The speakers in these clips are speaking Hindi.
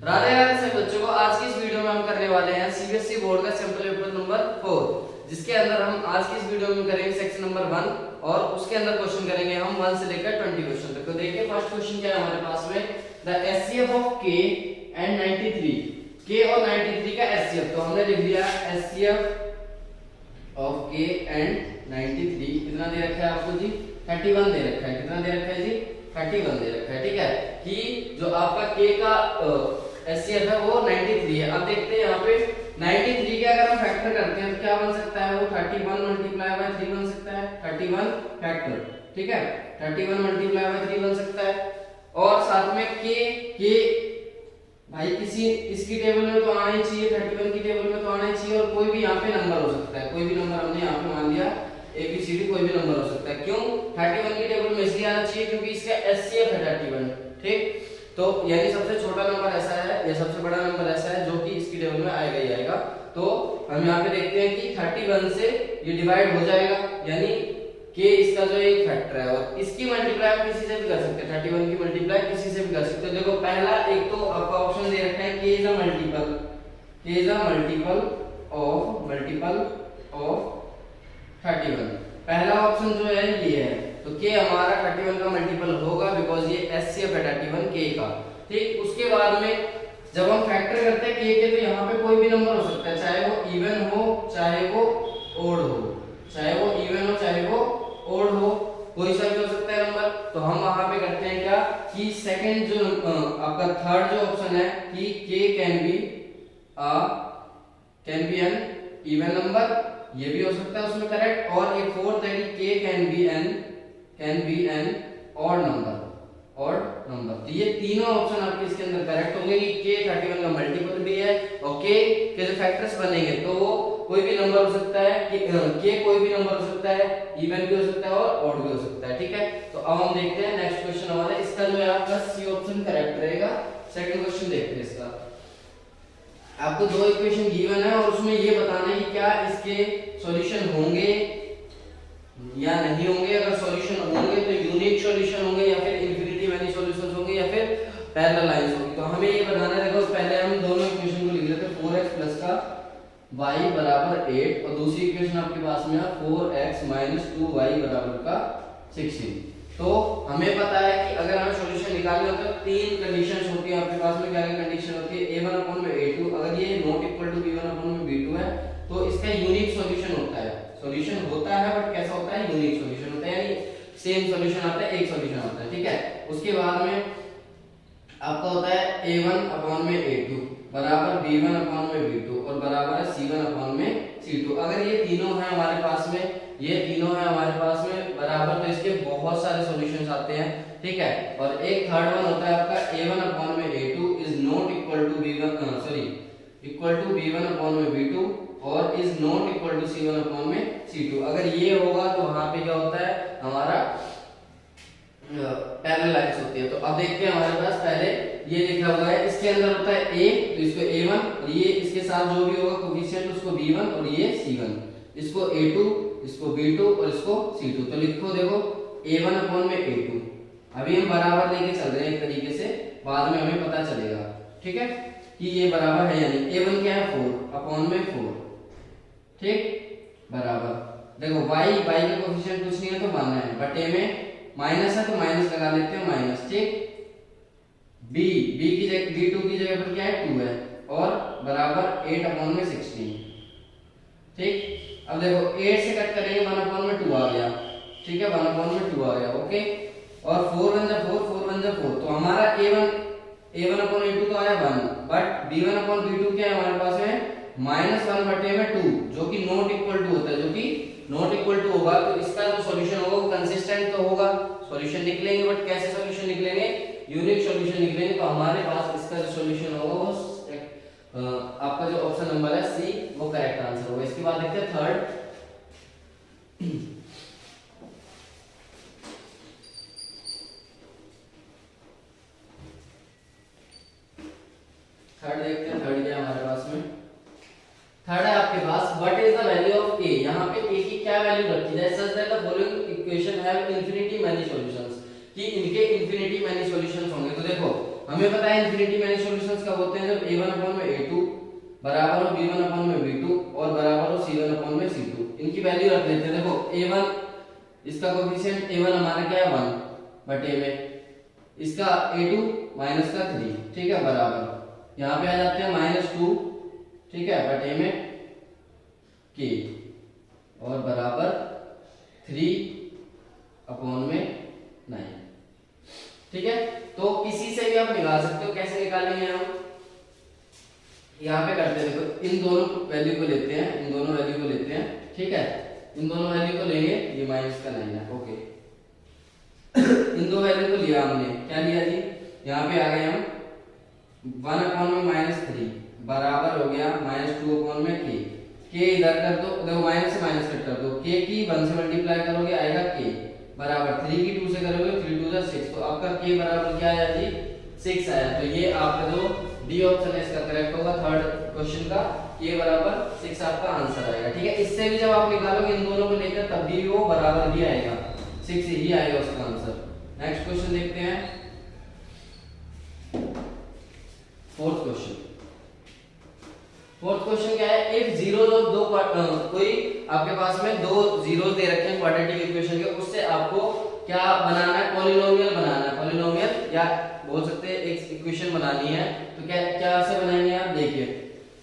राधे राधे सभी बच्चों को। आज की इस वीडियो में हम करने वाले हैं सीबीएसई बोर्ड का सैंपल पेपर नंबर 4, जिसके अंदर हम आज की इस वीडियो में करेंगे सेक्शन नंबर 1 और उसके अंदर क्वेश्चन करेंगे हम 1 से लेकर 20 क्वेश्चन तक। तो देखिए फर्स्ट क्वेश्चन क्या है हमारे पास में, द एचसीएफ ऑफ के एंड 93। के और 93 का एचसीएफ, तो हमने लिख दिया एचसीएफ ऑफ के एंड 93 कितना दे रखा है आपको जी, 31 दे रखा है। कितना दे रखा है जी, 31 दे रखा है। ठीक है, कि जो आपका के का एचसीएफ है वो 93 है। अब देखते हैं यहाँ पे 93 के अगर हम फैक्टर करते हैं तो क्या बन सकता है, वो 31 मल्टीप्लाई बाय 3 बन सकता है, 31 फैक्टर। ठीक है, 31 मल्टीप्लाई बाय 3 बन सकता है। और साथ में के भाई किसी इसकी टेबल में तो आना ही चाहिए, 31 की टेबल में तो आना ही चाहिए। और कोई भी यहाँ पे नंबर हो सकता है, कोई भी नंबर हमने यहाँ पे मान लिया ABCD, कोई भी नंबर हो सकता है। क्यों 31 की टेबल में इसलिए आना चाहिए क्योंकि इसका एचसीएफ है 31। ठीक, तो यानी सबसे छोटा नंबर ऐसा है या सबसे बड़ा नंबर ऐसा है जो कि इसकी टेबल में आएगा ही आएगा। तो हम यहाँ पे देखते हैं कि 31 से ये डिवाइड हो जाएगा, यानी के इसका जो एक फैक्टर है और इसकी मल्टीप्लाई हम किसी से भी कर सकते हैं, 31 की मल्टीप्लाई किसी से भी कर सकते हैं। देखो पहला एक तो आपका ऑप्शन दे रखा है के इज अ मल्टीपल ऑफ 31। पहला ऑप्शन जो है ये है, तो के हमारा 31 का मल्टीपल होगा बिकॉज ये एचसीएफ है 31 के का। ठीक, उसके बाद में जब हम फैक्टर करते हैं के तो यहाँ पे कोई भी नंबर हो सकता है, चाहे वो इवन हो चाहे वो ओड हो, चाहे वो इवन हो चाहे वो ओड हो, कोई सा भी हो सकता है नंबर। तो हम वहां पे करते हैं क्या कि सेकंड जो आपका थर्ड जो ऑप्शन है कि K can be an even number, ये भी हो सकता है उसमें करेक्ट। और एक फोर्थ है कि K can be an odd number. तो ये तीनों ऑप्शन आपके इसके अंदर करेक्ट होंगे कि के 31 का मल्टीपल भी है और के जो फैक्टर्स बनेंगे तो वो कोई भी नंबर हो सकता है, के कोई भी नंबर हो सकता है, इवन भी हो सकता है और ऑड भी हो सकता है। ठीक है, तो अब हम देखते हैं नेक्स्ट क्वेश्चन हमारा, इसका जो है आपका सी ऑप्शन करेक्ट रहेगा। सेकंड क्वेश्चन देखते हैं इसका। आपको दो इक्वेशन गिवन है और उसमें ये बताना है कि क्या इसके सॉल्यूशन होंगे या नहीं होंगे। अगर सॉल्यूशन होंगे तो यूनिक सॉल्यूशन होंगे या फिर इंफिनिटी मैनी सॉल्यूशंस होंगे या फिर पैरेलल लाइंस होंगी। तो हमें ये बताना है, देखो पहले हम दोनों इक्वेशन को लिख लेते हैं, 4x प्लस का y बराबर 8 और दूसरी इक्वेशन आपके पास में है 4x माइनस 2y बराबर का 16। तो हमें पता है कि अगर हमें सॉल्यूशन निकालना हो तो तीन कंडीशंस होती है आपके पास में। क्या क्या कंडीशन होती है, a1/a2, अगर ये नॉट इक्वल टू b1/b2 है तो इसका यूनिक सॉल्यूशन होता है। सॉल्यूशन होता है बट कैसा होता है, यूनिक सॉल्यूशन होता है, यानी सेम सॉल्यूशन आता है, एक सॉल्यूशन आता है। ठीक है, उसके बाद में आपका होता है a1/a2 बराबर b1/b2 और बराबर है c1/c2। अगर ये तीनों है हमारे पास में, ये तीनों है हमारे पास में बराबर, तो इसके बहुत सारे सॉल्यूशंस आते हैं। ठीक है, और एक थर्ड वन होता है आपका a1/a2 is not equal to b1/b2 और is not equal to c1/c2। अगर ये होगा तो वहां पे क्या होता है, हमारा पैरेलल लाइंस होती है। तो अब देखते हैं हमारे पास पहले ये लिखा हुआ है, इसके अंदर होता है a, तो इसको a1 और ये इसके साथ जो भी होगा कोफिशिएंट उसको b1 और ये c1, इसको a2, इसको b2 और इसको c2। तो लिखो देखो a1/a2। अभी हम बराबर लेके चल रहे हैं एक तरीके से, बाद में हमें पता चलेगा। ठीक है, कि ये बराबर है, यानी a1 क्या है 4/4। ठीक, बराबर देखो y का कोफिशिएंट कुछ नहीं है तो मानना है, बटे में माइनस है तो माइनस लगा लेते हैं माइनस। ठीक, b की जगह b2 की जगह पर क्या है 2 है और बराबर 8/16। ठीक, अब देखो 8 से कट करेंगे 1/2 आ गया। ठीक है, 1/2 आ गया। ओके, और 4 1 जा 4 तो हमारा a1/a2 तो आया 1, बट b1/b2 क्या है हमारे पास में -1/2 जो कि नॉट इक्वल टू होता है, जो कि नॉट इक्वल टू होगा तो इसका जो सॉल्यूशन होगा वो कंसिस्टेंट तो होगा, सॉल्यूशन निकलेंगे बट कैसे सॉल्यूशन निकलेंगे, यूनिक सॉल्यूशन निकलेंगे। तो हमारे पास इसका जो सॉल्यूशन होगा वो आपका जो ऑप्शन नंबर है सी वो करेक्ट आंसर होगा। इसके बाद देखते हैं थर्ड देखते हैं। थर्ड क्या हमारे पास में, थर्ड है आपके पास what is the value of a। यहाँ पे a की क्या वैल्यू रखी जाए, such that the following equation have infinity many solutions, कि इनके इनफिनिटी मैनी सॉल्यूशंस होंगे। तो देखो हमें पता है इन्फिनिटी मैनी सॉल्यूशंस कब होते हैं, जब a1 अपॉन में a2 बराबर हो b1 अपॉन में b2 और बराबर हो c1 अपॉन में c2। इनकी वैल्यू रख लेते हैं। देखो a1 इसका कोएफिशिएंट a1 हमारा क्या है 1 बटे में, इसका a2 माइनस का 3, ठीक है, बराबर यहाँ पे आ जाते हैं -2, ठीक है, बटे में k और बराबर 3 अपॉन में 9, ठीक है। तो किसी से भी आप निकाल सकते हो। कैसे निकालेंगे हम, यहाँ पे करते हैं, देखो इन दोनों वैल्यू को लेते हैं, इन दोनों वैल्यू को लेते हैं, ठीक है, इन दोनों वैल्यू को लेंगे, ये माइनस का 9 है, ओके। इन दो वैल्यू को लिया हमने, क्या लिया जी, यहाँ पे आ गए हम 1 अपॉन में -3 बराबर हो गया -2 अपॉन में k इधर कर दो, देखो माइनस से माइनस कट कर दो, k की 1 से मल्टीप्लाई करोगे आएगा k बराबर 3 की 2 से करोगे 3 2 6, तो आपका k बराबर क्या आया जी 6 आया। तो ये आपका जो डी ऑप्शन है इसका करेक्ट होगा, थर्ड क्वेश्चन का k बराबर 6 आपका आंसर आएगा, ठीक है। इससे भी जब आप निकालोगे इन दोनों को लेकर तब भी वो बराबर ही आएगा, 6 ही आएगा उसका आंसर। नेक्स्ट क्वेश्चन देखते हैं, फोर्थ क्वेश्चन। फोर्थ क्वेश्चन क्या है, इफ जीरोस ऑफ दो कोई आपके पास में दो जीरोस दे रखे हैं क्वाड्रेटिक इक्वेशन के, उससे आपको क्या बनाना है, पॉलिनोमियल बनाना है, पॉलिनोमियल या बोल सकते हैं एक इक्वेशन बनानी है। तो क्या क्या से बनाएंगे आप, देखिए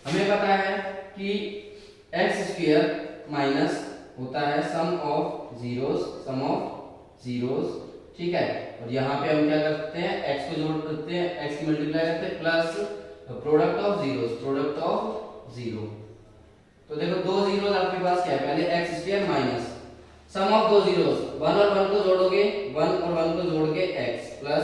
हमें पता है कि एक्स स्क्वायर माइनस होता है सम ऑफ जीरोस, ठीक है, और यहाँ पे हम क्या करते हैं, x को जोड़ करते हैं, x की मल्टीप्लाई करते हैं प्लस प्रोडक्ट ऑफ जीरो। तो देखो दो जीरोस आपके पास क्या है, पहले x square minus sum of दो जीरोस, 1 और 1 को जोड़ोगे, 1 और 1 को जोड़ के x प्लस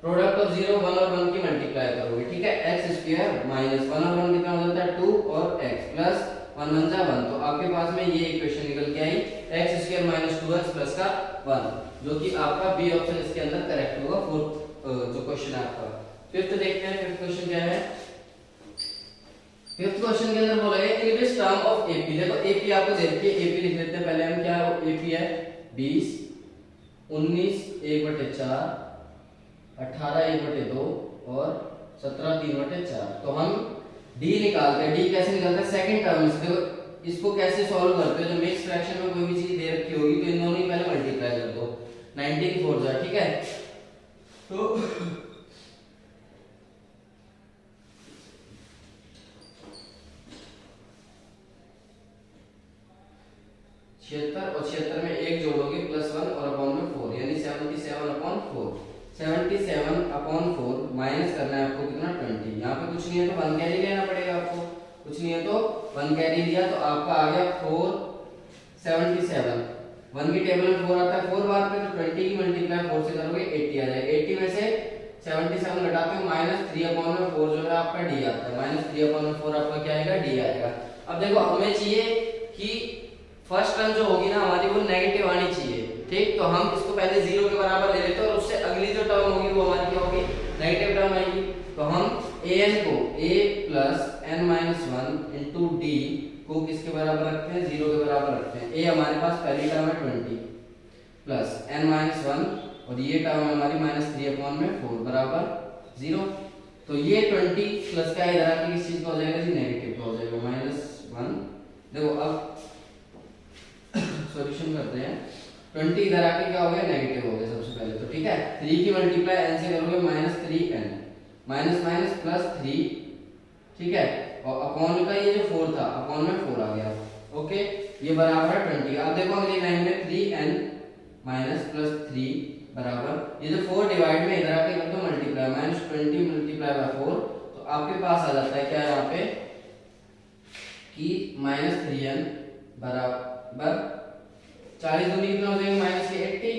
प्रोडक्ट ऑफ 0 1 और 1 की मल्टीप्लाई करोगे, ठीक है, एक्स स्क्वायर माइनस 1 और 1 कितना हो जाता है 2 और x प्लस 1 1 जा 1। तो आपके पास में ये इक्वेशन निकल के आई x square minus 2x plus का 1, जो कि आपका बी ऑप्शन इसके अंदर करेक्ट होगा, फोर्थ जो क्वेश्चन है आपका। फिफ्थ देखते हैं, फिफ्थ क्वेश्चन क्या है। फिफ्थ क्वेश्चन के अंदर बोला गया इन विच टर्म ऑफ एपी, देखो एपी आपको दे रखी है, एपी लिख लेते हैं पहले हम, क्या एपी है 20 19 1/4 18 1/2 और 17 3/4। तो हम डी निकालते हैं, डी कैसे निकालते हैं, सेकंड टर्म से। देखो इसको कैसे सॉल्व करते हैं, जो मिक्स फ्रैक्शन में कोई भी चीज दे रखी होगी तो इन दोनों ही पहले मल्टीप्लाई कर दो, 19 4 जा, ठीक है। तो 76 और 76 में 1 जोड़ोगे प्लस 1 और अपॉन में 4, यानी 77/4, 77/4 माइनस करना है आपको कितना 20। यहाँ पे कुछ नहीं है तो 1 कैरी लेना पड़ेगा आपको, कुछ नहीं है तो 1 कैरी लिया, तो आपका आ गया 477। 1 की टेबल में 4 आता है 4 बार पे, तो 20 की मल्टीप्लाई 4 से करोगे 80 आ जाएगा। 80 में से 77 घटाते हो -3/4 जो है आपका डी आता है, -3/4 आपका क्या आएगा डी आएगा। अब देखो हमें चाहिए कि फर्स्ट टर्म जो होगी ना हमारी वो नेगेटिव आनी चाहिए, ठीक। तो हम इसको पहले 0 के बराबर ले लेते हैं और उससे अगली जो टर्म होगी वो हमारी क्या होगी, नेगेटिव टर्म आएगी। तो हम an को a + n-1 इंटू डी को किसके बराबर रखते हैं, 0 के बराबर रखते हैं। a हमारे पास पहली टर्म है 20 प्लस n-1 और ये टर्म है हमारी -3/4 बराबर 0। तो ये 20 प्लस का इधर आके किस चीज का हो जाएगा जी, नेगेटिव का हो जाएगा, -1। देखो अब सॉल्यूशन करते हैं, 20 इधर आके क्या हो गया, नेगेटिव हो गया सबसे पहले तो, ठीक है। 3 की मल्टीप्लाई n से करोगे -3n माइनस माइनस प्लस 3, ठीक है, और अपॉन का ये जो 4 था अपॉन में 4 आ गया, ओके, ये बराबर है 20। अब देखो अगली लाइन में 3n माइनस प्लस 3 बराबर, ये जो 4 डिवाइड में इधर आके कर दो मल्टीप्लाई, -20 मल्टीप्लाई बाय 4, तो आपके पास आ जाता है क्या यहाँ पे कि -3n बराबर 40 दूनी कितना हो जाएगा -80,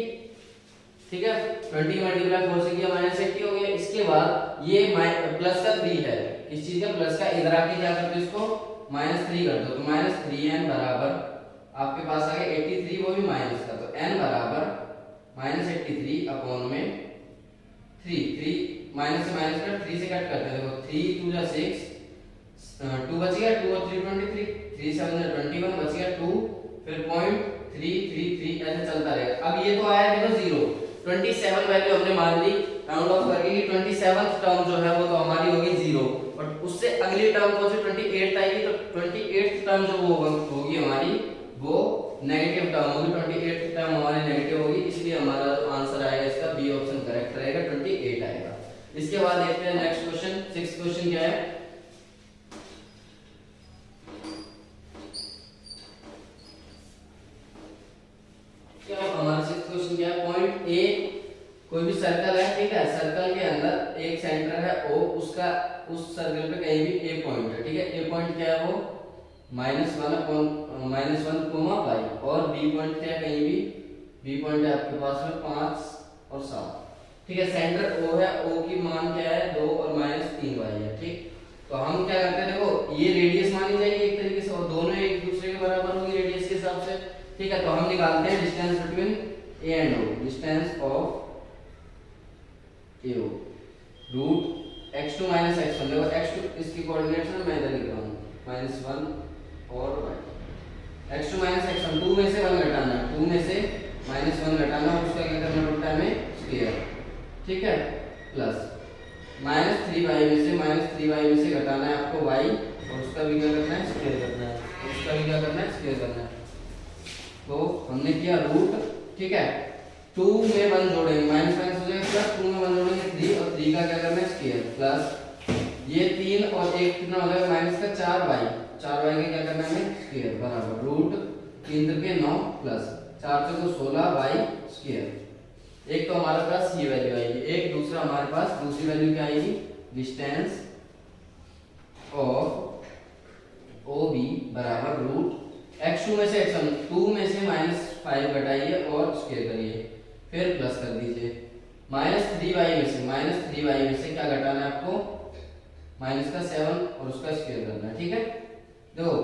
ठीक है। 20 मल्टीप्लाई 4 से किया -80 हो गया। इसके बाद ये प्लस का 3 है, इस चीज का प्लस का इधर आके क्या करते हो, इसको -3 कर दो, तो -3n बराबर आपके पास आ गया 83, वो भी माइनस का, तो n बराबर -83 अपॉन में 3 माइनस से माइनस कर 3 से कट करते हैं, देखो 3 2 जा 6, 2 बच गया, 2 और 3 23, 3 7 जा 21 बच गया 2, फिर 0.333 ऐसे चलता रहेगा। अब ये तो आया देखो 0, 27 वैल्यू हमने मान ली, राउंड ऑफ करके 27th टर्म जो है वो तो हमारी होगी 0, बट उससे अगली टर्म कौन सी 28th आएगी, तो 28th टर्म जो वो होगी हमारी वो नेगेटिव टर्म होगी, 28th टर्म हमारी नेगेटिव होगी, इसलिए हमारा आंसर आएगा इसका बी ऑप्शन करेक्ट रहेगा, 28 आएगा। इसके बाद देखते हैं नेक्स्ट क्वेश्चन, 6th क्वेश्चन क्या है। क्या हमारा 6th क्वेश्चन क्या है, पॉइंट ए, कोई भी सर्कल है, ठीक है, सर्कल के अंदर एक सेंटर है O, उसका उस सर्कल पे कहीं भी ए पॉइंट है, ठीक है, ए पॉइंट क्या है वो -1 कोमा पाई, और बी पॉइंट क्या है, कहीं भी बी पॉइंट है आपके पास में 5 और 7, ठीक है, सेंटर O है, O की मान क्या है 2 और -3y है, ठीक। तो हम क्या करते हैं, देखो ये रेडियस मानी जाएगी एक तरीके से, और दोनों एक दूसरे के बराबर होगी रेडियस के हिसाब से, ठीक है। तो हम निकालते हैं distance between A and O, distance of A O, root x2 -x1, देखो x2 इसकी कोऑर्डिनेट्स में मैं इधर लिख रहा हूं -1 और y, x2 -x1, 2 में से 1 घटाना, 2 में से -1 घटाना, और उसका क्या करना पड़ता है हमें स्क्वायर, ठीक है, प्लस -3y में से घटाना है आपको y, और उसका भी क्या करना है स्क्वायर करना है, उसका भी क्या करना है स्क्वायर करना है। तो हमने किया रूट, ठीक है, 2 में 1 जोड़ेंगे, माइनस माइनस हो जाएगा प्लस, 2 में 1 जोड़ेंगे 3, और 3 का क्या करना है स्क्वायर, प्लस ये 3 और 1 कितना हो जाएगा माइनस का 4y, 4y का क्या करना है स्क्वायर, बराबर रूट 3 के 9 प्लस 4 को 16y स्क्वायर। एक तो हमारे पास ये वैल्यू आएगी, एक दूसरा हमारे पास दूसरी वैल्यू क्या आएगी, डिस्टेंस ऑफ OB बराबर रूट x2 में से x1, 2 में से -5 घटाइए और स्क्वायर करिए, फिर प्लस कर दीजिए, -3y में से क्या घटाना है आपको, माइनस का 7 और उसका स्क्वायर करना है, ठीक है। देखो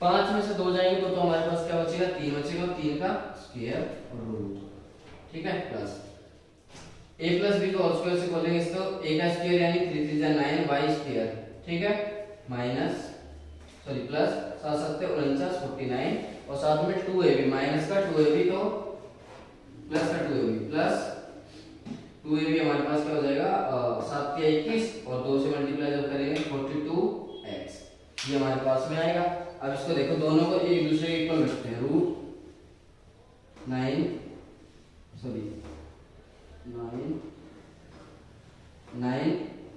5 में से 2 जाएंगे तो हमारे पास क्या बचेगा, 3 बचेगा, 3 का स्क्वायर और रूट, ठीक है, प्लस a प्लस b को होल स्क्वायर से खोलेंगे इसको, a का स्क्वायर यानी 3 3 9 y स्क्वायर, ठीक है, माइनस प्लस 7 7 49 49, और साथ में 2ab माइनस का 2ab तो प्लस का 2ab, प्लस 2ab हमारे पास क्या हो जाएगा 7 के 21, और 2 से मल्टीप्लाई जब करेंगे 42x, ये हमारे पास में आएगा। अब इसको देखो, दोनों को एक दूसरे के इक्वल रखते हैं, रूट 9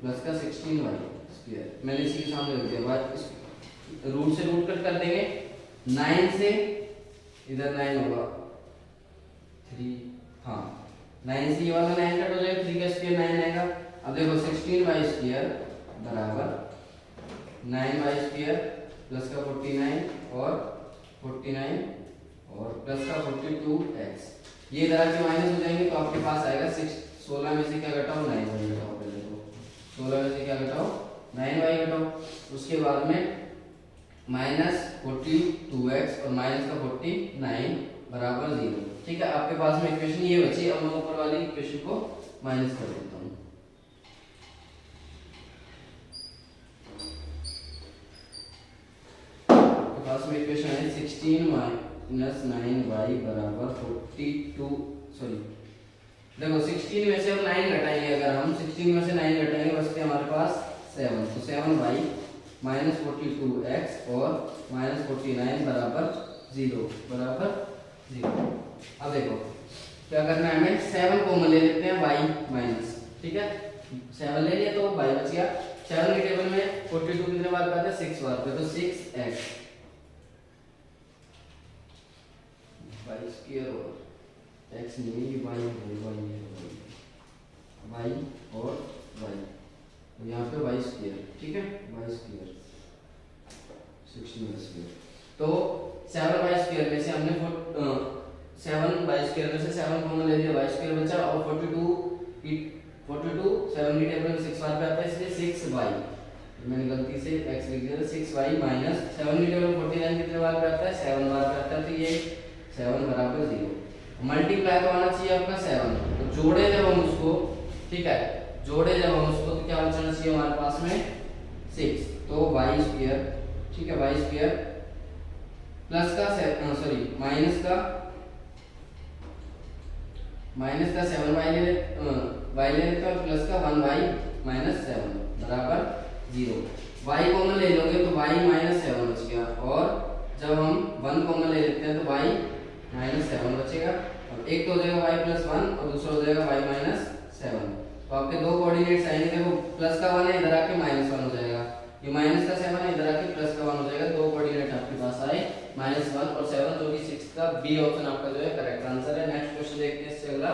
प्लस का 16y स्क्वायर, मैंने इसी के सामने रख दिया, रूट से रूट कट कर देंगे, 9 से इधर 9 होगा 3, हाँ 9 से ये वाला 9 कट हो जाएगा, 3 का स्क्वायर 9 आएगा। अब देखो 16y स्क्वायर बराबर 9y स्क्वायर प्लस का 49 और 49 और प्लस का 42x, ये इधर आके माइनस हो जाएंगे, तो आपके पास आएगा 16 में से क्या घटाओ 9y घटाओ, पहले तो 16 में से क्या घटाओ 9y घटाओ, उसके बाद में -42x और माइनस का 49 बराबर 0, ठीक है। आपके पास में इक्वेशन ये बची, अब मैं ऊपर वाली इक्वेशन को माइनस कर देता हूँ। आपके पास में इक्वेशन है 16 - 9y बराबर 42, सॉरी देखो 16 में से अब 9 घटाएंगे, अगर हम 16 में से 9 घटाएंगे बचते हमारे पास 7, तो 7y -42x और -49 बराबर 0 अब देखो क्या करना है, हमें 7 कॉमन ले लेते हैं y माइनस, ठीक है, 7 ले लिया तो y बच गया, 7 के टेबल में 42 कितने बार पे आता है 6 बार पे, तो 6x y स्क्वायर और x नहीं y और y, यहाँ पे y स्क्वायर, ठीक है, y स्क्वायर 16 स्क्वायर, तो 7y स्क्वायर में से हमने 7y स्क्वायर में से 7 कॉमन ले लिया, y स्क्वायर बचा, और 42 7 की टेबल में 6 बार पे आता है, इसलिए 6y, मैंने गलती से x लिख दिया, 6y माइनस 7 की टेबल में 49 कितने बार पे आता है 7 बार पे आता है, तो ये 7 बराबर 0, मल्टीप्लाई तो आना चाहिए आपका 7, तो जोड़े जब हम उसको, ठीक है, जोड़े जब हम उसको तो क्या बचना चाहिए हमारे पास में 6, तो y स्क्वायर, ठीक है, y स्क्वायर प्लस का माइनस का माइनस का 7 y ले लेते हैं और प्लस का 1y माइनस 7 बराबर 0। y कॉमन ले लोगे तो y माइनस 7 बच गया, और जब हम 1 कॉमन ले लेते हैं तो y माइनस 7 बचेगा। अब एक तो हो जाएगा y प्लस 1 और दूसरा हो जाएगा y माइनस 7। तो आपके दो कोऑर्डिनेट्स आएंगे, देखो प्लस का 1 है, इधर आके माइनस 1 हो जाएगा, ये माइनस का 7 है, इधर आके प्लस का 1 हो जाएगा। दो कोऑर्डिनेट आपके पास आए माइनस 1 और 7, जो कि 6 का बी ऑप्शन आपका जो है करेक्ट आंसर है। नेक्स्ट क्वेश्चन देखते हैं इससे अगला।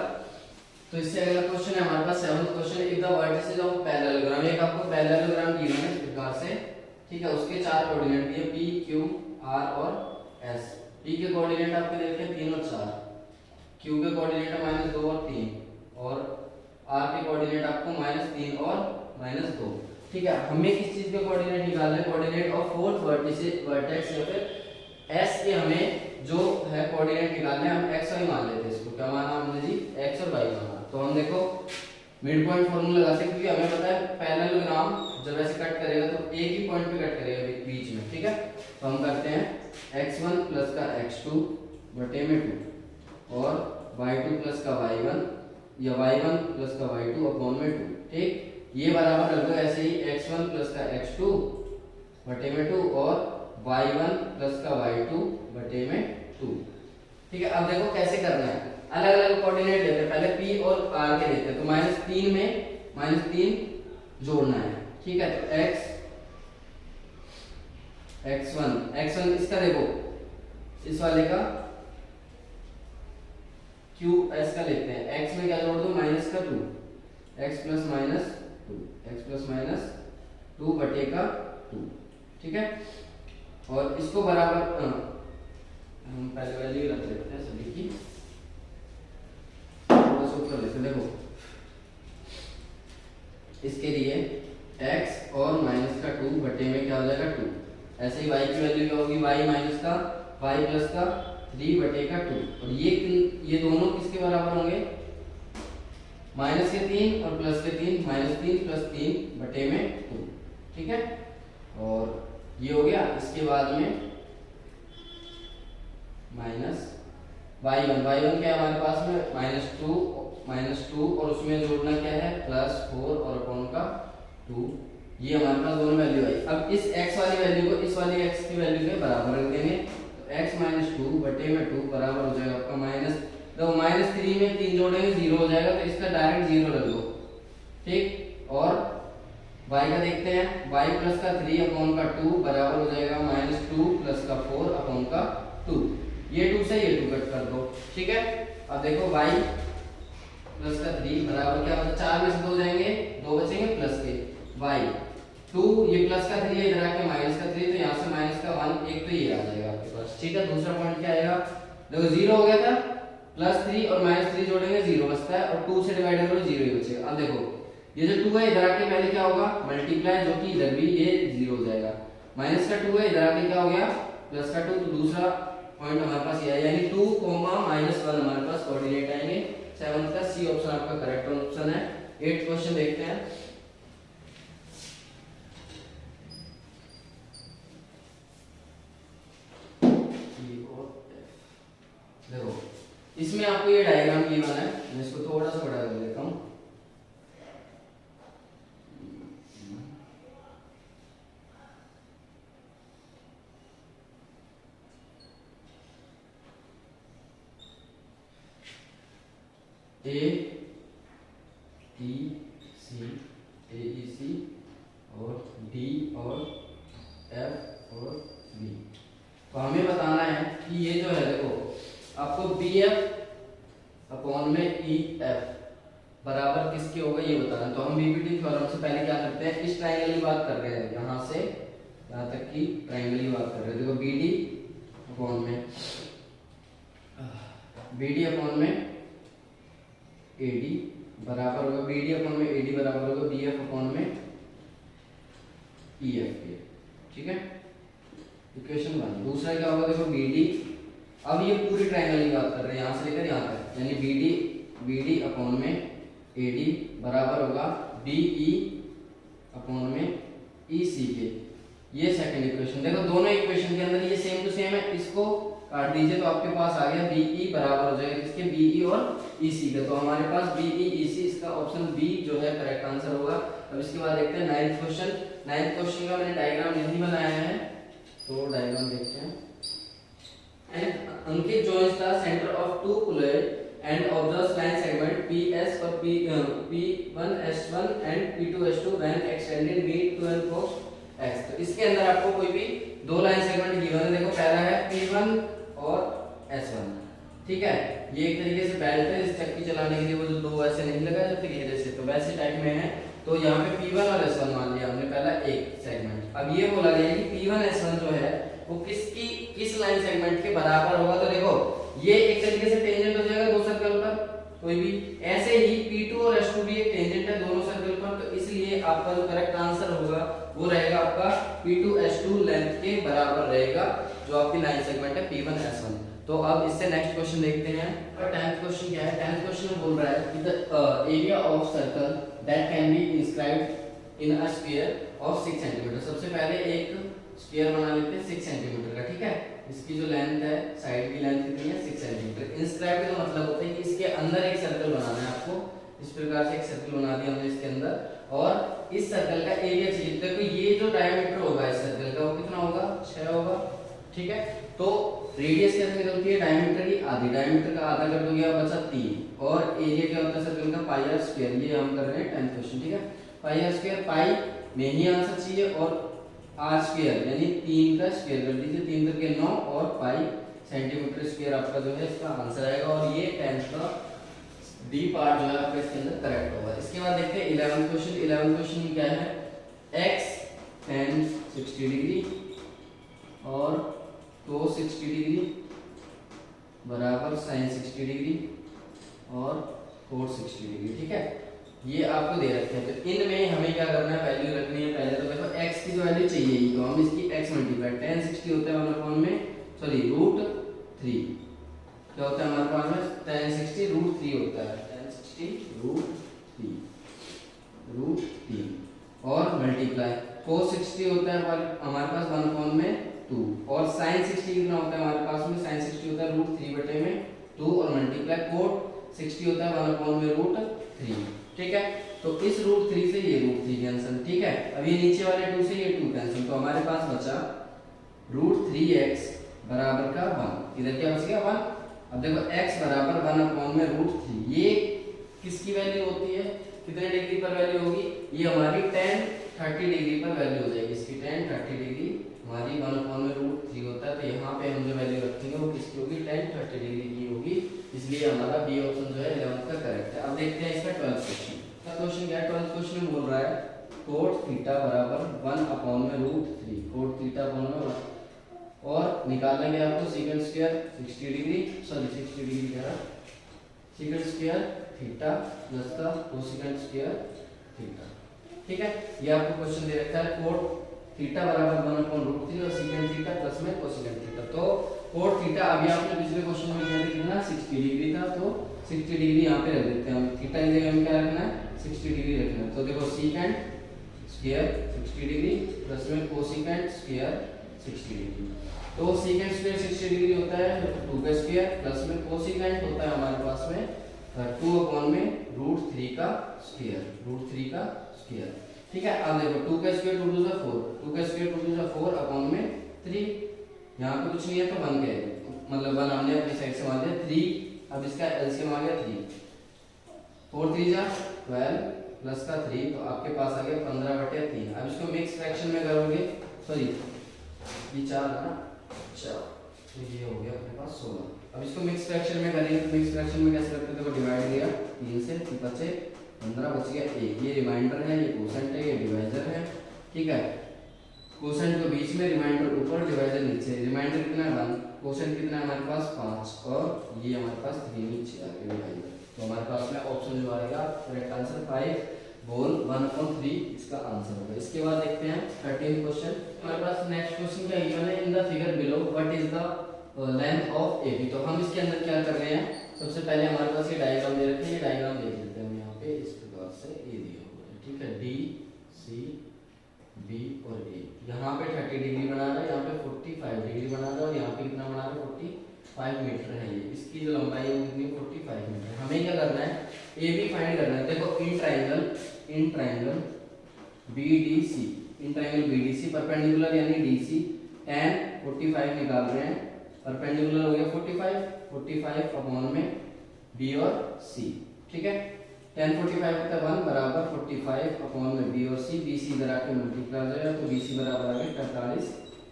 तो इससे अगला क्वेश्चन है हमारे पास 7th question, if the vertices of parallelogram, एक आपको पैरेललोग्राम गिवन है इस प्रकार से, ठीक है, उसके चार कोऑर्डिनेट दिए p q r और s। p के कोऑर्डिनेट आपके देखे 3 और 4, q के कोऑर्डिनेट है -2 और 3, और r के कोऑर्डिनेट आपको -3 और -2, ठीक है। हमें किस चीज के कोऑर्डिनेट निकालने हैं, कोऑर्डिनेट ऑफ फोर्थ वर्टेक्स या फिर s के हमें जो है कोऑर्डिनेट निकालने हैं। हम x y मान लेते हैं, इसको क्या माना हमने जी, x और y माना। तो हम देखो मिड पॉइंट फार्मूला लगाते हैं, क्योंकि हमें पता है पैरेललोग्राम जब ऐसे कट करेगा तो एक ही पॉइंट पे कट करेगा बीच में, ठीक है। तो हम करते हैं x1 प्लस का x2 बटे में 2 और y2 प्लस का y1 या y1 प्लस का y2 अपॉन में 2, ठीक। ये बराबर रख दो ऐसे ही x1 प्लस का x2 बटे में 2 और y1 प्लस का y2 बटे में 2, ठीक है। अब देखो कैसे करना है, अलग अलग कोऑर्डिनेट लेते हैं, पहले p और r के लेते हैं। तो -3 में -3 जोड़ना है, ठीक है। तो x1 इसका देखो, इस वाले का qs का लेते हैं, x में क्या जोड़ दो माइनस का 2, x प्लस माइनस 2 बटे का 2, ठीक है। और इसको बराबर हम पहले वैल्यू रख लेते हैं सभी की, कर लेते हैं। देखो इसके लिए x और माइनस का 2 बटे में क्या हो जाएगा 2, ऐसे ही y की वैल्यू क्या होगी, y माइनस का y प्लस का 3 बटे का 2, और ये दोनों किसके बराबर होंगे, माइनस के 3 और प्लस के 3, -3 प्लस 3 बटे में 2, ठीक है। और ये हो गया, इसके बाद में माइनस y1 क्या है हमारे पास में -2 और उसमें जोड़ना क्या है +4 और अपॉन का 2, ये हमारे पास दोनों वैल्यू आई। अब इस x वाली वैल्यू को इस वाली x की वैल्यू के बराबर रख देंगे, तो x - 2 बटे में 2 बराबर हो जाएगा आपका -3 में 3 जोड़ेंगे 0 हो जाएगा, तो इसका डायरेक्ट 0 रख दो, ठीक। और y का देखते हैं, y प्लस का 3 अपॉन का 2 बराबर हो जाएगा -2 प्लस का 4 अपॉन का 2, ये 2 से ये 2 कट कर दो, ठीक है। अब देखो y प्लस का 3 बराबर क्या होता है, 4 में से 2 जाएंगे, 2 बचेंगे प्लस के, y2 ये प्लस का 3 है, इधर आके माइनस का 3, तो यहाँ से माइनस का 1 एक तो ये आ जाएगा आपके पास, ठीक है। दूसरा पॉइंट क्या आएगा, देखो 0 हो गया था, +3 और -3 जोड़ेंगे 0 बचता है, और 2 से डिवाइड करो 0 ही बचेगा। अब देखो ये जो 2 है इधर आके पहले क्या होगा मल्टीप्लाई, जो कि इधर भी ये 0 हो जाएगा, माइनस का 2 है इधर आके क्या हो गया प्लस का 2, तो दूसरा पॉइंट हमारे पास ये है, यानी 2, -1 हमारे पास कोऑर्डिनेट आएंगे। 7th का सी ऑप्शन आपका करेक्ट ऑप्शन है। 8th क्वेश्चन देखते हैं। देखो इसमें आपको ये डायग्राम गिवन है, मैं इसको थोड़ा सा बड़ा कर देता हूं। ए टी सी ए ई सी और डी और एफ और बी, तो हमें बताना है कि ये जो है देखो आपको बी एफ अपॉन में ई एफ बराबर किसके होगा ये बताना है। तो हम बीपीटी थ्योरम से पहले क्या करते हैं, इस ट्रायंगल की बात कर रहे हैं, यहाँ से यहाँ तक की ट्रायंगल की बात कर रहे हैं। देखो बी डी अपॉन में AD बराबर होगा BD अपॉन में AD बराबर होगा BF अपॉन में EF के, ठीक है। इक्वेशन 1। दूसरा क्या होगा देखो BD, अब ये पूरी ट्रायंगल की बात कर रहे हैं यहाँ से लेकर यहाँ तक, यानी BD अपॉन में AD बराबर होगा BE अपॉन में EC के, ये सेकंड इक्वेशन। देखो दोनों इक्वेशन के अंदर ये सेम टू सेम है, इसको काट दीजिए तो आपके पास आ गया BE बराबर हो जाएगा इसके BE और EC का। तो हमारे पास BE EC इसका ऑप्शन बी जो है करेक्ट आंसर होगा। अब इसके बाद देखते हैं नाइन्थ क्वेश्चन। नाइन्थ क्वेश्चन का मैंने डायग्राम नहीं बनाया है, तो डायग्राम देखते हैं। And Ankit joins the center of two ploid and observes line segment PS for P1S1 and P2S2 when extended meet to and cos x। तो इसके अंदर आपको कोई भी दो लाइन सेगमेंट गिवन है। देखो पहला है P1 और S1, ठीक है। ये एक तरीके से बेल्ट है, इस चक्की चलाने के लिए वो जो दो ऐसे नहीं लगा जाते घेरे से, तो वैसे टाइप में है। तो यहाँ पे P1 और S1 मान लिया हमने पहला एक सेगमेंट। अब ये बोला गया कि P1 S1 जो है वो किस लाइन सेगमेंट के बराबर होगा। तो देखो ये एक तरीके से टेंजेंट हो जाएगा दो सर्कल पर कोई भी। ऐसे ही P2 और S2 भी एक टेंजेंट है दोनों सर्कल पर, तो इसलिए आपका जो करेक्ट आंसर होगा वो रहेगा आपका P2 S2 लेंथ के बराबर रहेगा जो आपकी लाइन सेगमेंट है P1 S1। तो अब इससे नेक्स्ट क्वेश्चन देखते हैं। और 10th क्वेश्चन क्या है? 10th क्वेश्चन में बोल रहा है कि the area of circle that can be inscribed in a sphere of 6 centimetre. सबसे पहले एक स्फीयर बना लेते हैं 6 सेंटीमीटर का, ठीक है। इसकी जो लेंथ है, साइड की लेंथ कितनी है? 6 सेंटीमीटर। इंस्क्राइब का मतलब होता है कि इसके अंदर एक सर्कल बनाना है आपको। इस प्रकार से एक सर्कल बना दिया हमने इसके अंदर, और इस सर्कल का एरिया चाहिए। देखो ये जो डायमीटर होगा इस सर्कल का वो कितना होगा? 6 होगा, ठीक है। तो रेडियस कैसे निकलती है? डायमीटर की आधी, डायमीटर का आधा कर दोगे आप बचा 3, और एरिया क्या होता है सर्कल का? पाई आर स्क्वायर। ये हम कर रहे हैं 10th क्वेश्चन, ठीक है। पाई आर स्क्वायर, पाई में ही आंसर चाहिए, और आर स्क्वायर यानी 3 का स्क्वायर कर दीजिए, 3 करके 9, और पाई सेंटीमीटर स्क्वायर आपका जो है इसका आंसर आएगा। और ये 10th का डी पार्ट जो है आपका इसके अंदर करेक्ट होगा। इसके बाद देखते हैं 11th क्वेश्चन। 11th क्वेश्चन में क्या है? x tan 60 डिग्री और cos 60 डिग्री बराबर sin 60 डिग्री और cos 60 डिग्री, ठीक है। ये आपको दे रखे हैं, तो इनमें हमें क्या करना है? वैल्यू रखनी है। पहले तो देखो x की जो वैल्यू चाहिए ही, तो हम इसकी x मल्टीप्लाई tan 60 होता है 1/, √3 क्या होता है हमारे पास में? tan 60 √3 होता है, tan 60 √3 और मल्टीप्लाई cos 60 होता है हमारे पास 1/2, और sin 60 कितना होता है हमारे पास में? sin 60 होता है √3/2 और मल्टीप्लाई cot 60 होता है 1/√3, ठीक है। तो इस √3 से ये √3 कैंसिल, ठीक है। अब ये नीचे वाले 2 से ये 2 कैंसिल, तो हमारे पास बचा √3x बराबर का 1। इधर क्या बच गया? 1। अब देखो x बराबर 1/√3, ये किसकी वैल्यू होती है? कितने डिग्री पर वैल्यू होगी? ये हमारी tan 30 डिग्री पर वैल्यू हो जाएगी। इसकी tan 30 डिग्री हमारी 1/√3 होता है, तो यहाँ पे हम जो वैल्यू रखेंगे वो किसकी होगी? tan 30 डिग्री की होगी। इसलिए हमारा बी ऑप्शन जो है 11th का करेक्ट है। अब देखते हैं इसका 12th क्वेश्चन। का क्वेश्चन क्या है? 12th क्वेश्चन में बोल रहा है cot थीटा बराबर 1/√3, cot थीटा 1/1, और निकालना है आपको second square 60 degree, sorry 60 degree कह रहा, सेकंड स्क्वायर थीटा प्लस का कोसेकंड स्क्वायर थीटा, ठीक है। ये आपको क्वेश्चन दे रखा है cot थीटा बराबर 1/√3 और सेकंड थीटा प्लस में कोसेकंड थीटा। तो cot थीटा अभी आपने पिछले क्वेश्चन में किया था कितना? 60 डिग्री था, तो 60 डिग्री यहाँ पे रख देते हैं हम। थीटा की जगह में क्या रखना है? 60 डिग्री रखना है। तो देखो सेकंड स्क्वायर 60 डिग्री प्लस में कोसेकंड स्क्वायर 60 डिग्री। तो सेकंड स्क्वायर 60 डिग्री होता है 2 का स्क्वायर प्लस में कोसेकंड होता है हमारे पास में 2/√3 का स्क्वायर, √3 का स्क्वायर, ठीक है। अब देखो 2 का स्क्वायर 2 2 4, 2 का स्क्वायर 2 2 4/3। यहाँ पे कुछ नहीं है तो 1 कह, मतलब 1 हमने अपनी साइड से मान लिया 3। अब इसका एलसीएम आ गया 3, 4 3 जा 12 प्लस का 3, तो आपके पास आ गया 15/3। अब इसको मिक्स फ्रैक्शन में करोगे, सॉरी ये 4 है ना, अच्छा तो ये हो गया अपने पास 16। अब इसको मिक्स फ्रैक्शन में करेंगे, तो मिक्स फ्रैक्शन में कैसे करते हैं? देखो डिवाइड किया 3 से, 3 बचे 15, बच गया 1। ये रिमाइंडर है, ये कोसेंट है, ये डिवाइजर है, ठीक है। कोसेंट को बीच में, रिमाइंडर ऊपर, डिवाइजर नीचे। रिमाइंडर कितना है 1, कोसेंट कितना है हमारे पास 5, और ये हमारे पास 3 नीचे आ गया डिवाइजर। तो हमारे पास में ऑप्शन जो आएगा करेक्ट आंसर 5 बोल 1/3 इसका आंसर होगा। इसके बाद देखते हैं 13th क्वेश्चन। हमारे पास नेक्स्ट क्वेश्चन क्या गिवन है? In the figure below what is the length of AB। तो हम इसके अंदर क्या कर रहे हैं? सबसे पहले हमारे पास ये डायग्राम दे रखे हैं, ये डायग्राम देख लेते हैं हम यहाँ पे। इस प्रकार से A दिया हुआ है, ठीक है, D C B और A। यहाँ पे 30 डिग्री बना रहा है, यहाँ पे 45 डिग्री बना रहा है, और यहाँ पे कितना बना रहा है? 5 मीटर है ये, इसकी जो लंबाई है वो कितनी 45 मीटर। हमें क्या करना है, ए बी फाइंड करना है। देखो in triangle BDC, in triangle BDC perpendicular यानी डीसी tan 45 निकाल रहे हैं, परपेंडिकुलर हो गया 45 अपॉन में बी और सी, ठीक है। tan 45 होता है 1 बराबर 45 अपॉन में बी और सी, बी सी इधर आके मल्टीप्लाई हो जाएगा तो बी सी बराबर आ गया 45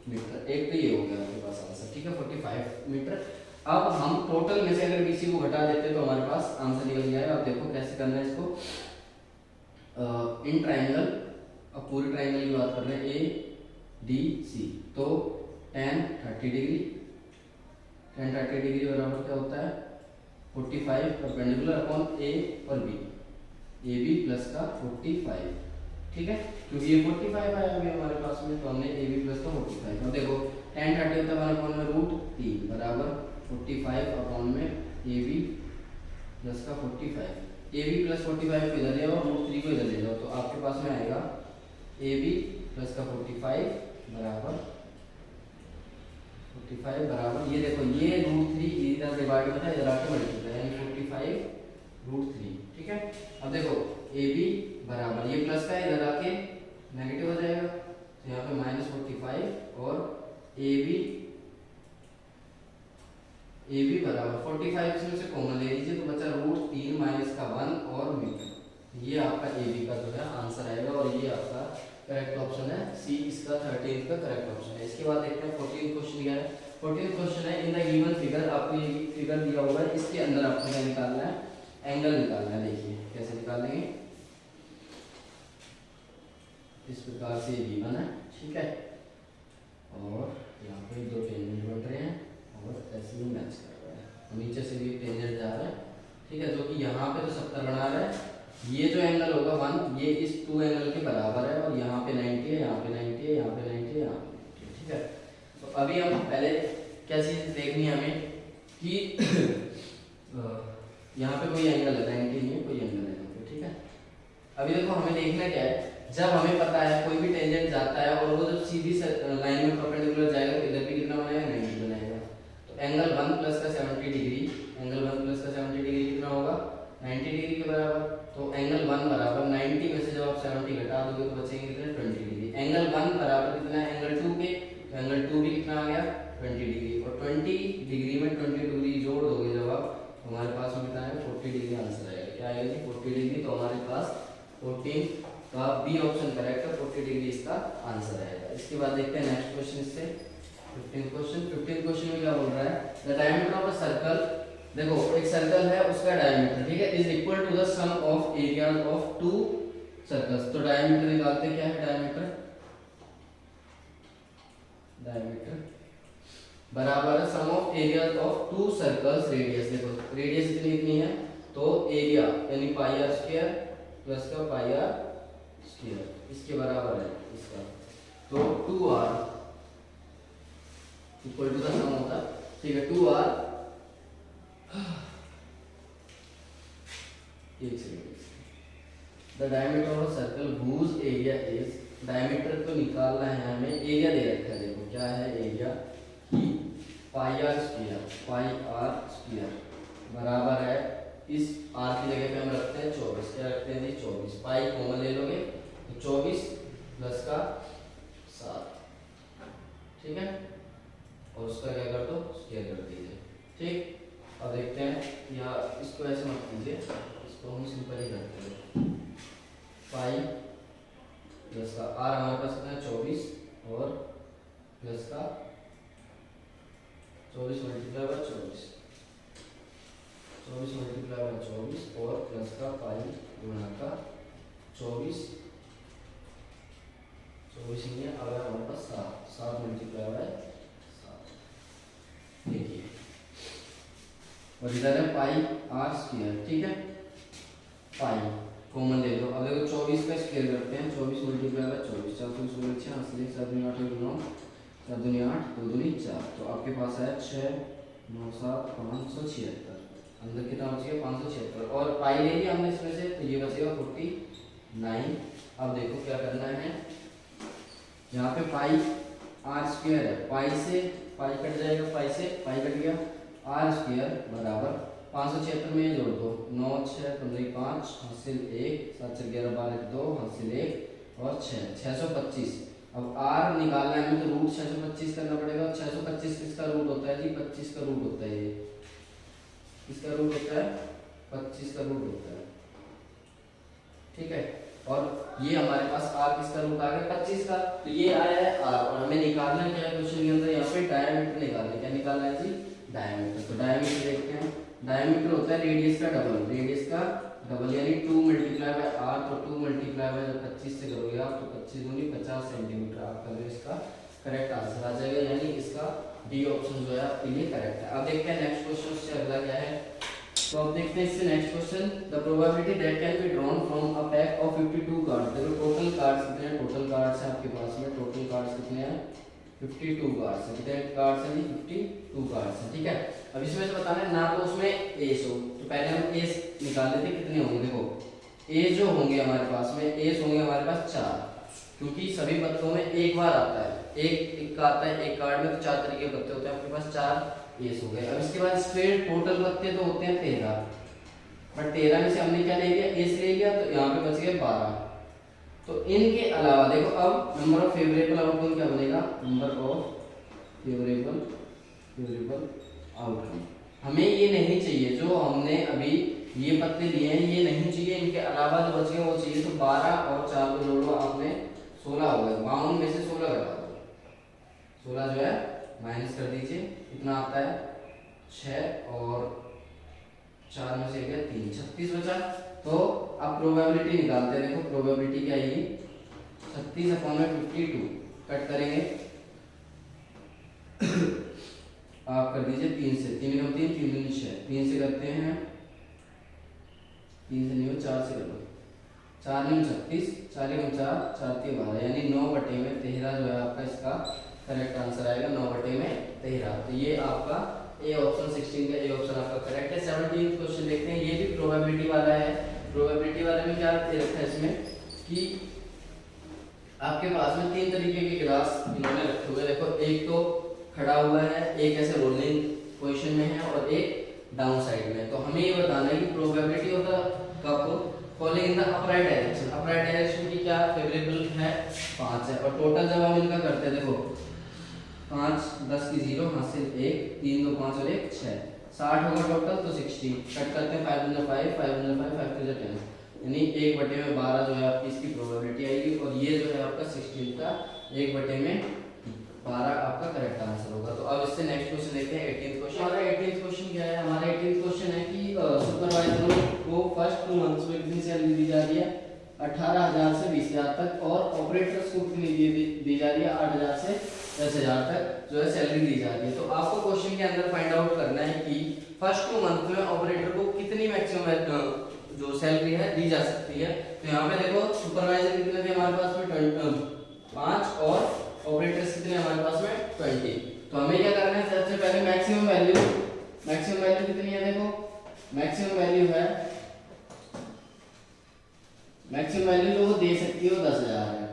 मीटर। एक तो ये हो गया आपके पास आंसर, ठीक है 45 मीटर। अब हम टोटल में से अगर बी सी को घटा देते तो हमारे पास आंसर निकल जाएगा। अब देखो कैसे करना है इसको, इन ट्राइंगल, अब पूरे ट्राइंगल की बात कर रहे हैं ए डी सी, तो tan 30 डिग्री, tan 30 डिग्री बराबर क्या होता है 45 परपेंडिकुलर अपॉन ए और बी, ए बी प्लस का 45, ठीक है, क्योंकि ये 45 आया अभी हमारे पास में, तो हमने ए बी प्लस का 45। अब देखो tan 30 होता है 1 अपॉन में √3 बराबर 45 अपॉन में ए बी प्लस का 45, ए बी प्लस 45 को इधर ले जाओ, √3 को इधर ले जाओ, तो आपके पास में आएगा ए बी प्लस का 45 बराबर ये देखो ये √3 इधर डिवाइड होता है, इधर आके मल्टीप्लाई यानी 45 √3, ठीक है। अब देखो ए बी बराबर ये प्लस का है, इधर आके नेगेटिव हो जाएगा, तो यहाँ पे -45 और ए बी बराबर 45 इसमें से कॉमन ले लीजिए तो बचा √3 माइनस का 1 और मीटर, ये आपका ए बी का जो है आंसर आएगा और ये आपका करेक्ट ऑप्शन है सी, इसका 13 का करेक्ट ऑप्शन है। इसके बाद देखते हैं 14 क्वेश्चन क्या है। 14 क्वेश्चन है इन द गिवन फिगर, आपको ये फिगर दिया हुआ है, इसके अंदर आपको क्या निकालना है, एंगल निकालना है। देखिए कैसे निकालेंगे, इस प्रकार से ये गिवन है, ठीक है, और यहाँ पे दो टेंजेंट बन रहे हैं और ऐसे ही मैच कर रहा है, और नीचे से भी टेंजेंट जा रहा है, ठीक है, जो कि यहाँ पे तो 70 बना रहा है, ये जो एंगल होगा 1 ये इस 2 एंगल के बराबर है, और यहाँ पे 90 है, यहाँ पे 90 है, यहाँ पे 90 है, यहाँ पे 90 है, ठीक है। तो अभी हम पहले क्या चीज़ देखनी है हमें कि यहाँ पे कोई एंगल है 90 नहीं है, कोई एंगल है यहाँ पे, ठीक है। अभी देखो हमें देखना क्या है, जब हमें पता है कोई भी टेंजेंट जाता है और वो जब सीधी लाइन में परपेंडिकुलर जाएगा तो इधर भी कितना बनाएगा 90 बनाएगा, तो एंगल 1 प्लस का 70 डिग्री, एंगल 1 प्लस का 70 डिग्री कितना होगा 90 डिग्री के बराबर। तो एंगल 1 बराबर 90 में से जब आप 70 घटा दोगे तो बचेंगे कितने 20 डिग्री। एंगल 1 बराबर कितना है एंगल 2 के, तो एंगल 2 भी कितना आ गया 20 डिग्री, और 20 डिग्री में 20 डिग्री जोड़ दोगे जब आप, तो हमारे पास में कितना है 40 डिग्री आंसर आएगा। क्या आएगा जी 40 डिग्री, तो हमारे पास 14 का बी ऑप्शन करेक्ट है, 40 डिग्री इसका आंसर आएगा। इसके बाद देखते हैं नेक्स्ट क्वेश्चन इससे 15 क्वेश्चन में क्या बोल रहा है, the diameter of a circle, देखो एक सर्कल है उसका डायमीटर, ठीक है, is equal to the sum of areas of 2 circles. तो डायमीटर निकालते क्या है, डायमीटर बराबर है sum of areas of 2 circles radius. देखो रेडियस इतनी है तो एरिया यानी पाई आर स्क्वायर प्लस का पाई आर स्क्वायर इसके बराबर है इसका, तो 2r इक्वल टू द सम होता है, ठीक है, 2r the diameter of circle whose area is, diameter तो निकालना है हमें, एरिया दे रखा है, देखो क्या है एरिया की पाई आर स्क्वायर बराबर है, इस r की जगह पे हम रखते हैं 24, क्या रखते हैं जी 24, पाई कॉमन ले लोगे तो 24 प्लस का 7, ठीक है, और उसका क्या कर दो स्क्वायर कर दीजिए, ठीक। अब देखते हैं या इसको ऐसे मत कीजिए, इसको हम सिंपल ही करते हैं, पाई प्लस का r हमारे पास कितना है 24 और प्लस का 24 मल्टीप्लाई बाय 24 और प्लस का पाई गुणा का 24 नहीं है, अब हमारे पास 7 मल्टीप्लाई बाय 7, देखिए, और इधर है पाई आर स्क्वायर, ठीक है, पाई कॉमन ले लो। अब देखो 24 का स्क्वायर करते हैं, 24 मल्टीप्लाई बाय 24, 4 4 6 7 8 9 7 8 2 2 4, तो आपके पास है 6 9 7 576, अंदर कितना बचेगा 576, और पाई ले लिया हमने इसमें से, तो ये बचेगा 49। अब देखो क्या करना है, यहाँ पे पाई आर स्क्वायर है, पाई से पाई कट जाएगा, पाई से पाई कट गया, आर स्क्वायर बराबर 576 में जोड़ दो, 9 6 15 5 हासिल 1 7 4 11 12 2 हासिल 1 और 6 625। अब आर निकालना है हमें तो रूट 625 करना पड़ेगा। 625 किसका रूट होता है जी? 25 का रूट होता है। ये किसका रूट होता है? 25 का रूट होता है। ठीक है, और ये हमारे पास आर किसका रूट आ गया? 25 का। तो ये आया है आर, और हमें निकालना क्या है क्वेश्चन के अंदर? यहाँ पे डायमीटर निकालना है। क्या निकालना है जी? डायमीटर। तो डायमीटर देखते हैं। डायमीटर होता है रेडियस का डबल, रेडियस का डबल यानी 2 मल्टीप्लाई बाय आर। तो 2 मल्टीप्लाई बाय जब 25 से करोगे आप तो 25 दूनी 50 सेंटीमीटर आपका जो इसका करेक्ट आंसर आ जाएगा, यानी इसका डी ऑप्शन जो है आपके लिए करेक्ट है। अब देखते हैं नेक्स्ट क्वेश्चन से अगला क्या है। तो अब देखते हैं इससे next question, the probability that can be drawn from a pack of 52 cards. देखो टोटल कार्ड्स कितने हैं? टोटल कार्ड्स हैं आपके पास में, टोटल कार्ड्स कितने हैं? 52 कार्ड्स हैं। कितने कार्ड्स हैं जी? 52 कार्ड्स हैं। ठीक है, अब इसमें से बताना है ना तो उसमें एस हो, तो पहले हम एस निकाल लेते कितने होंगे। देखो एस जो होंगे हमारे पास में, एस होंगे हमारे पास 4, क्योंकि सभी पत्तों में एक बार आता है, एक का आता है एक कार्ड में, तो 4 तरीके के पत्ते होते हैं आपके पास, 4 एस हो गए। अब इसके बाद स्क्वायर टोटल पत्ते तो होते हैं 13, बट 13 में से हमने क्या ले लिया? एस ले लिया, तो यहाँ पे बच गए 12। तो इनके अलावा देखो अब नंबर ऑफ फेवरेबल आउटकम क्या बनेगा? Number of favourable outcome. हमें ये नहीं चाहिए जो हमने अभी ये पत्ते लिए हैं, ये नहीं चाहिए। इनके अलावा जो बच गए वो चाहिए। तो 12 और 4 को जोड़ो आपने, 16 हो गए। 52 में से 16 घटा दो, 16 जो है माइनस कर दीजिए, कितना आता है? 6 और 4 में से गया 3, 36 बचा। तो अब प्रोबेबिलिटी निकालते हैं। देखो प्रोबेबिलिटी क्या है? 36/52 कट करेंगे आप कर दीजिए 3 से, 3 कम 3 3 दूनी 6, 3 से करते हैं, 3 से नहीं हो 4 से कर लो, 4 नहीं 36, 4 कम 4 4 3 12, यानी 9/13 जो है आपका इसका करेक्ट आंसर आएगा। 9/13। तो ये आपका ए ऑप्शन 16 का ए ऑप्शन आपका करेक्ट है। 17th क्वेश्चन देखते हैं, ये भी प्रोबेबिलिटी वाला है। प्रोबेबिलिटी वाले में क्या दे रखा है इसमें कि आपके पास में 3 तरीके के गिलास इन्होंने रखे हुए। देखो एक तो खड़ा हुआ है, एक ऐसे रोलिंग पोजीशन में है और एक डाउन साइड में। तो हमें ये बताना है कि probability of the cup falling in the upright direction. Upright direction की क्या फेवरेबल है? 5 है। और टोटल जब हम इनका करते हैं, देखो 5 10 की 0 हासिल 1 3 2 5 और 1 6, 60 होगा टोटल। तो 60 कट करते हैं, 5 5 5 5 5 10, यानी 1/12 जो है आपकी इसकी प्रोबेबिलिटी आएगी। और ये जो है आपका 16 का 1/12 आपका करेक्ट आंसर होगा। तो अब इससे नेक्स्ट क्वेश्चन देखते हैं 18th क्वेश्चन। हमारा 18th क्वेश्चन क्या है? हमारा 18th क्वेश्चन है कि सुपरवाइजरों को फर्स्ट 2 मंथ्स में कितनी सैलरी दी जा रही है? 18,000 से 20,000 तक, और ऑपरेटर्स को कितनी दी जा रही है? 8,000 से 10,000 तक जो है सैलरी दी जा रही है। तो आपको क्वेश्चन के अंदर फाइंड आउट करना है कि फर्स्ट 2 मंथ में ऑपरेटर को कितनी मैक्सिमम जो सैलरी है दी जा सकती है। तो यहाँ पे देखो सुपरवाइजर कितने थे हमारे पास में? 5, और ऑपरेटर्स कितने हमारे पास में? 20। तो हमें क्या करना है? सबसे पहले मैक्सिमम वैल्यू कितनी है? देखो मैक्सिमम वैल्यू जो वो दे सकती है वो 10,000 है।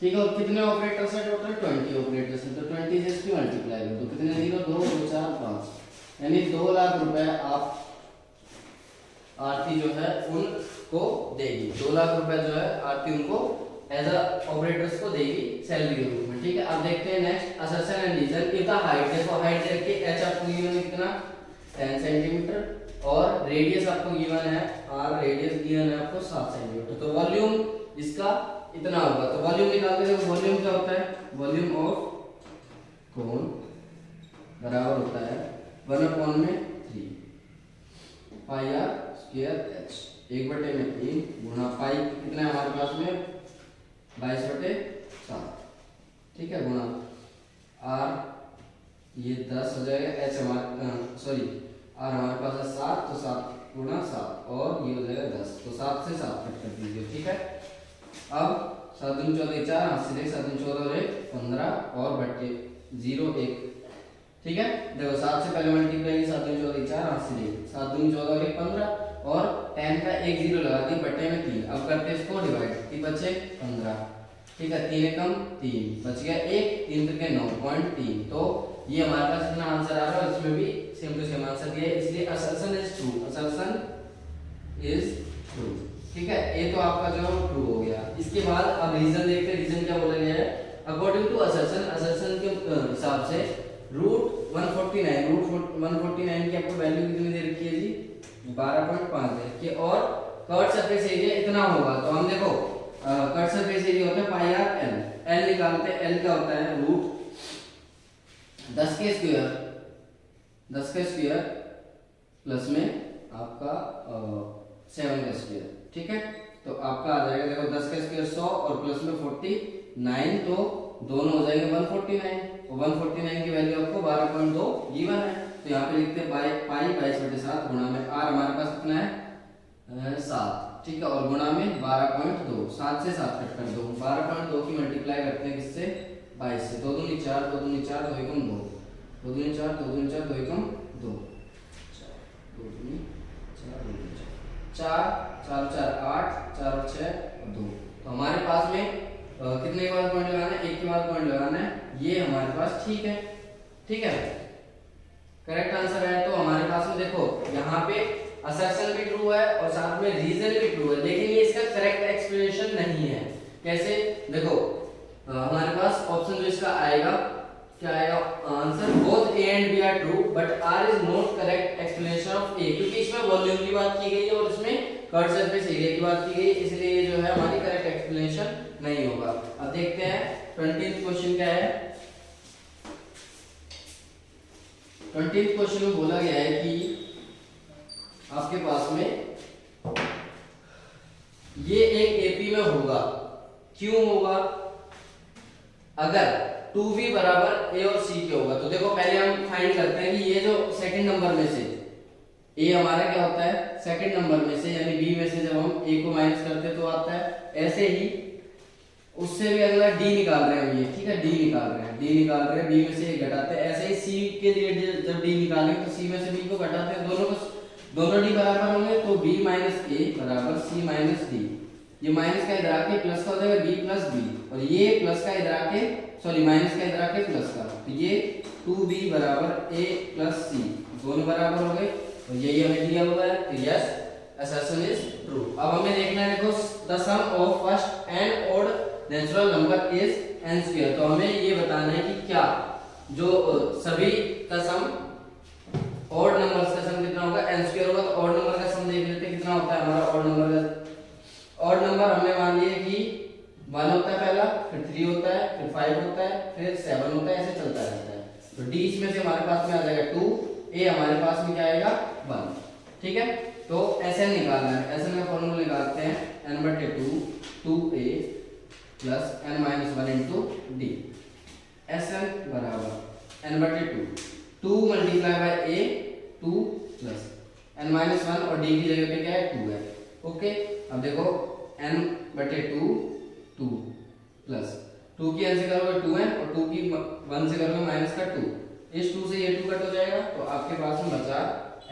ठीक है, और कितने ऑपरेटर्स है? टोटल 20 ऑपरेटर्स है। तो 20 से इसकी मल्टीप्लाई कर दो, कितने 0 2 2 4 5, यानी 2 लाख रुपए आप आरती जो है उनको देगी। 2 लाख रुपए जो है आरती उनको एज अ ऑपरेटर्स को देगी सैलरी के रूप में। ठीक है, अब देखते हैं नेक्स्ट असर्शन एंड रीजन। इतना हाइट देखो, हाइट देख के एच आपको गिवन है कितना? 10 सेंटीमीटर, और रेडियस आपको गिवन है आर, रेडियस गिवन है आपको 7 सेंटीमीटर। तो वॉल्यूम इसका इतना होगा। तो वॉल्यूम निकालते हैं। वॉल्यूम क्या होता है? वॉल्यूम ऑफ कोन बराबर होता है 1/3 पाई आर स्क्वायर एच, 1/3 गुणा पाई कितना है हमारे पास में? 22/7। ठीक है, गुणा आर ये 10 हो जाएगा, एच हमारे आर हमारे पास है 7, तो 7 गुणा 7 और ये हो जाएगा 10। तो 7 से 7 कट कर दीजिए। ठीक है, अब 7 दूनी 14 4 हाथ से 7 दूनी 14 और 1 15 और बट्टे 0 1। ठीक है, देखो 7 से पहले मल्टीप्लाई 7 दूनी 14 4 हाथ से 7 दूनी 14 और 1 15, और 10 का 1 0 लगा दी, बट्टे में 3। अब करते हैं इसको डिवाइड, 3 बचे 15। ठीक है, 3 कम 3 बच गया 1, 3 3 9.3। तो ये हमारे पास इतना आंसर आ रहा है, इसमें भी सेम टू सेम आंसर दिया है, इसलिए assertion is true, assertion is true. ठीक है, ये तो आपका जो ट्रू हो गया। इसके बाद अब रीजन देखते हैं, रीजन क्या बोला गया है। अकॉर्डिंग टू असर्शन, असर्शन के हिसाब से रूट 149 की आपको वैल्यू कितनी दे रखी है जी, 12.5 दे रखी है, और कर्व सरफेस एरिया इतना होगा। तो हम देखो कर्व सरफेस एरिया होता है पाई आर एल, एल निकालते हैं, एल क्या होता है रूट 10 के स्क्वायर प्लस में आपका 7 का स्क्वायर। ठीक है, तो आपका आ जाएगा देखो 10 का स्क्वायर 100 और प्लस में 49, तो दोनों हो जाएंगे 149, और 149 की वैल्यू आपको 12.2 गिवन है। तो यहाँ पे लिखते हैं पाई 22/7 गुणा में आर हमारे पास कितना है 7। ठीक है, और गुणा में 12.2, 7 से 7 कट कर दो, 12.2 की मल्टीप्लाई करते हैं किससे 22 से, 2 दूनी 4, 2 दूनी 4, 2 एकम 2, 2 दूनी 4, 2 दूनी 4, 2 एकम 2, 2 दूनी 4, 2 दूनी 4, 4 4 8, 4 और 6 और 2। तो हमारे पास में कितने के बाद पॉइंट लगाना है, एक के बाद पॉइंट लगाना है, ये हमारे पास ठीक है। ठीक है, करेक्ट आंसर है। तो हमारे पास में देखो यहाँ पे असर्शन भी ट्रू है और साथ में रीजन भी ट्रू है, लेकिन ये इसका करेक्ट एक्सप्लेनेशन नहीं है। कैसे, देखो हमारे पास ऑप्शन जो इसका आएगा क्या आएगा answer, both A and B are true but R is not correct explanation of A, क्योंकि इसमें वॉल्यूम की बात की गई है और इसमें कर्व सरफेस एरिया की बात की गई है, इसलिए ये जो है हमारी करेक्ट एक्सप्लेनेशन नहीं होगा। अब देखते हैं 20th क्वेश्चन क्या है। 20th क्वेश्चन में बोला गया है कि आपके पास में ये एक एपी में होगा, क्यों होगा, अगर 2b बराबर a और c के होगा। तो देखो पहले हम फाइंड करते हैं कि ये जो सेकंड नंबर में से a हमारा क्या होता है सेकंड नंबर में से, यानी b में से जब हम a को माइनस करते हैं तो आता है, ऐसे ही उससे भी अगला d निकाल रहे हैं हम ये। ठीक है, d निकाल रहे हैं, b में से a घटाते हैं, ऐसे ही c के लिए जब d निकालेंगे तो c में से b को घटाते हैं, दोनों d बराबर होंगे, तो b माइनस a बराबर c माइनस d। ये माइनस का इधर आके प्लस का हो जाएगा b प्लस b, और ये प्लस का इधर आके सॉरी माइनस का इधर आके प्लस का, तो ये 2b बराबर a प्लस c, दोनों बराबर हो गए, और यही हमें दिया हुआ है। तो यस, असर्शन इज ट्रू। अब हमें देखना है, देखो the sum of first and odd natural number is n square. तो हमें ये बताना है कि क्या जो सभी का सम ऑड नंबर्स का सम कितना होगा n स्क्वायर होगा। तो ऑड नंबर का सम देख लेते हैं कितना होता है हमारा ऑड नंबर का। ऑड नंबर हमने मान लिया कि 1 होता है पहला, फिर 3 होता है, फिर 5 होता है, फिर 7 होता है, ऐसे चलता रहता है। तो d इसमें से हमारे पास में आ जाएगा 2, a हमारे पास में क्या आएगा 1। ठीक है, तो Sn निकालना है, Sn का फॉर्मूला निकालते हैं n/2 2a plus n-1 into d। Sn बराबर n/2 2 multiply by a 2 plus n-1 और d की जगह पे क्या है 2 है। ओके, अब देखो n/2 2 प्लस 2 की n से करोगे 2n और 2 की 1 से करोगे माइनस का 2, इस 2 से ये 2 कट हो जाएगा, तो आपके पास में बचा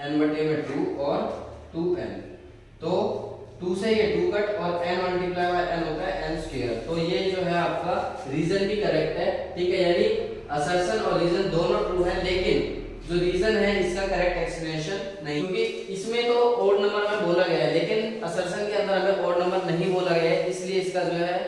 n/2 और 2n। तो 2 से ये 2 कट और n मल्टीप्लाई बाय n होता है n स्क्वायर। तो ये जो है आपका रीजन भी करेक्ट है। ठीक है, यानी असर्शन और रीजन दोनों ट्रू है, लेकिन जो रीजन है इसका करेक्ट एक्सप्लेनेशन नहीं, क्योंकि इसमें तो ऑड नंबर में बोला गया है, लेकिन असर्शन के अंदर हमें ऑड नंबर नहीं बोला गया है, इसलिए इसका जो है